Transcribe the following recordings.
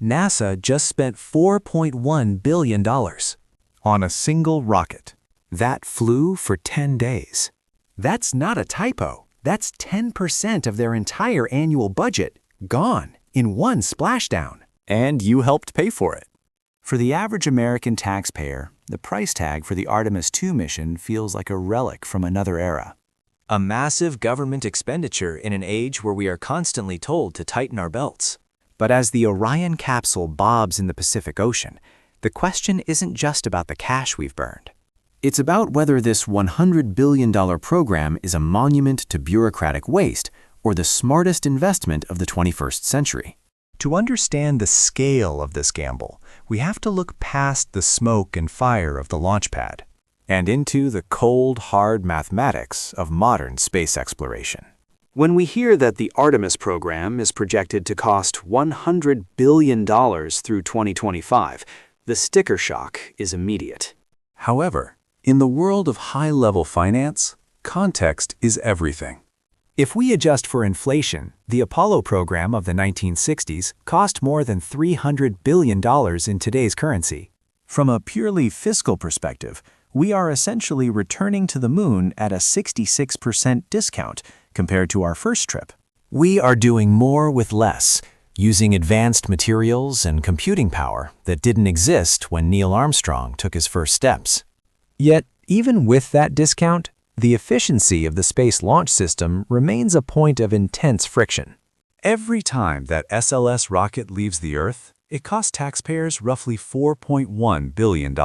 NASA just spent $4.1 billion on a single rocket. that flew for 10 days. That's not a typo. That's 10% of their entire annual budget gone in one splashdown. And you helped pay for it. For the average American taxpayer, the price tag for the Artemis II mission feels like a relic from another era. A massive government expenditure in an age where we are constantly told to tighten our belts. But as the Orion capsule bobs in the Pacific Ocean, the question isn't just about the cash we've burned. It's about whether this $100 billion program is a monument to bureaucratic waste or the smartest investment of the 21st century. To understand the scale of this gamble, we have to look past the smoke and fire of the launch pad and into the cold, hard mathematics of modern space exploration. When we hear that the Artemis program is projected to cost $100 billion through 2025, the sticker shock is immediate. However, in the world of high-level finance, context is everything. If we adjust for inflation, the Apollo program of the 1960s cost more than $300 billion in today's currency. From a purely fiscal perspective, we are essentially returning to the moon at a 66% discount compared to our first trip. We are doing more with less, using advanced materials and computing power that didn't exist when Neil Armstrong took his first steps. Yet, even with that discount, the efficiency of the Space Launch System remains a point of intense friction. Every time that SLS rocket leaves the Earth, it costs taxpayers roughly $4.1 billion.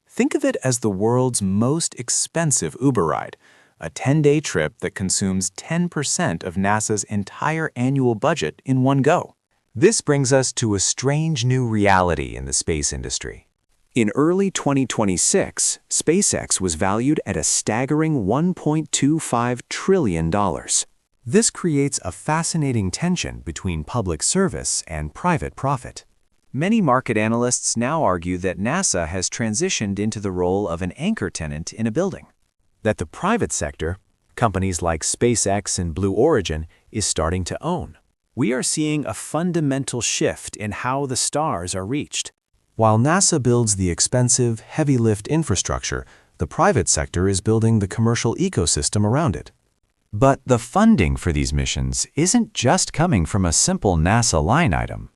Think of it as the world's most expensive Uber ride, a 10-day trip that consumes 10% of NASA's entire annual budget in one go. This brings us to a strange new reality in the space industry. In early 2026, SpaceX was valued at a staggering $1.25 trillion. This creates a fascinating tension between public service and private profit. Many market analysts now argue that NASA has transitioned into the role of an anchor tenant in a building, that the private sector, companies like SpaceX and Blue Origin, is starting to own. We are seeing a fundamental shift in how the stars are reached. While NASA builds the expensive, heavy-lift infrastructure, the private sector is building the commercial ecosystem around it. But the funding for these missions isn't just coming from a simple NASA line item.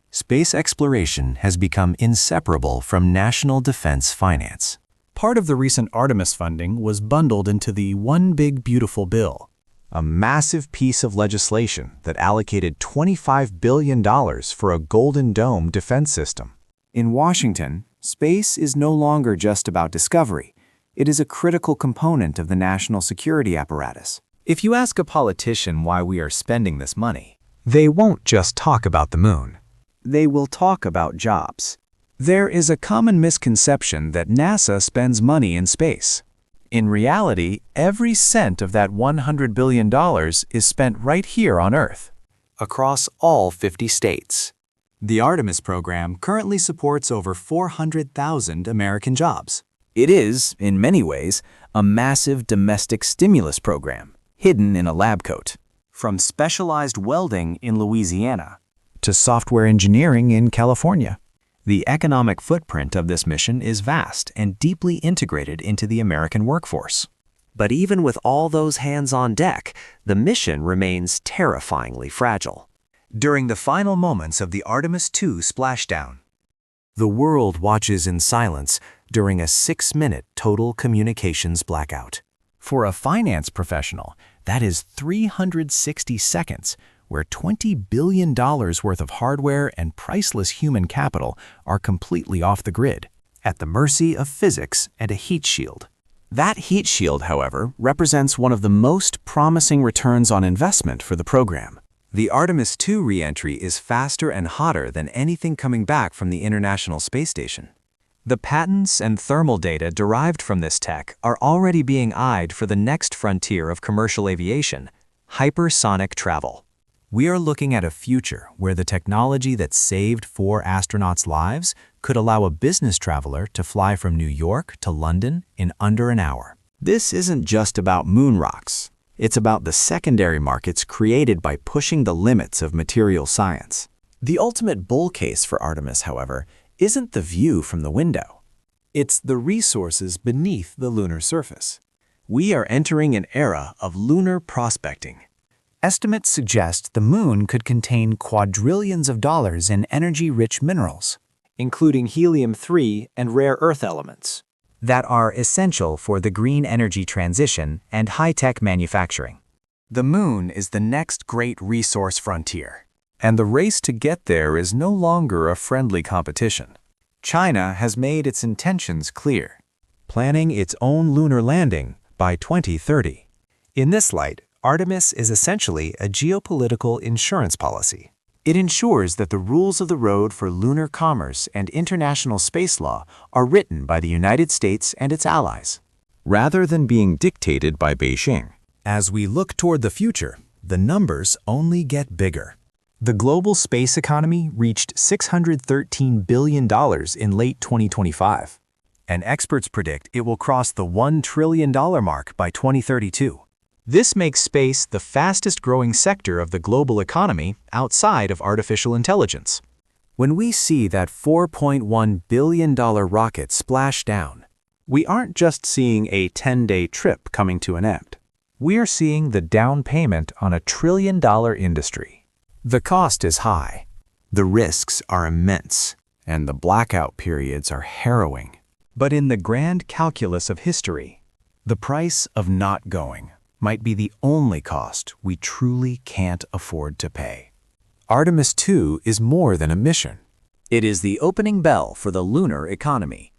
Space exploration has become inseparable from national defense finance. Part of the recent Artemis funding was bundled into the One Big Beautiful Bill, a massive piece of legislation that allocated $25 billion for a Golden Dome defense system. In Washington, space is no longer just about discovery. It is a critical component of the national security apparatus. If you ask a politician why we are spending this money, they won't just talk about the moon. They will talk about jobs. There is a common misconception that NASA spends money in space. In reality, every cent of that $100 billion is spent right here on Earth, across all 50 states. The Artemis program currently supports over 400,000 American jobs. It is, in many ways, a massive domestic stimulus program, hidden in a lab coat. From specialized welding in Louisiana to software engineering in California. The economic footprint of this mission is vast and deeply integrated into the American workforce. But even with all those hands on deck, the mission remains terrifyingly fragile. During the final moments of the Artemis II splashdown, the world watches in silence during a 6-minute total communications blackout. For a finance professional, that is 360 seconds, where $20 billion worth of hardware and priceless human capital are completely off the grid, at the mercy of physics and a heat shield. That heat shield, however, represents one of the most promising returns on investment for the program. The Artemis II re-entry is faster and hotter than anything coming back from the International Space Station. The patents and thermal data derived from this tech are already being eyed for the next frontier of commercial aviation, hypersonic travel. We are looking at a future where the technology that saved 4 astronauts' lives could allow a business traveler to fly from New York to London in under an hour. This isn't just about moon rocks. It's about the secondary markets created by pushing the limits of material science. The ultimate bull case for Artemis, however, isn't the view from the window. It's the resources beneath the lunar surface. We are entering an era of lunar prospecting. Estimates suggest the moon could contain quadrillions of dollars in energy-rich minerals, including helium-3 and rare earth elements, that are essential for the green energy transition and high-tech manufacturing. The moon is the next great resource frontier, and the race to get there is no longer a friendly competition. China has made its intentions clear, planning its own lunar landing by 2030. In this light, Artemis is essentially a geopolitical insurance policy. It ensures that the rules of the road for lunar commerce and international space law are written by the United States and its allies, rather than being dictated by Beijing. As we look toward the future, the numbers only get bigger. The global space economy reached $613 billion in late 2025, and experts predict it will cross the $1 trillion mark by 2032. This makes space the fastest-growing sector of the global economy outside of artificial intelligence. When we see that $4.1 billion rocket splash down, we aren't just seeing a 10-day trip coming to an end. We are seeing the down payment on a trillion-dollar industry. The cost is high, the risks are immense, and the blackout periods are harrowing. But in the grand calculus of history, the price of not going might be the only cost we truly can't afford to pay. Artemis II is more than a mission. It is the opening bell for the lunar economy.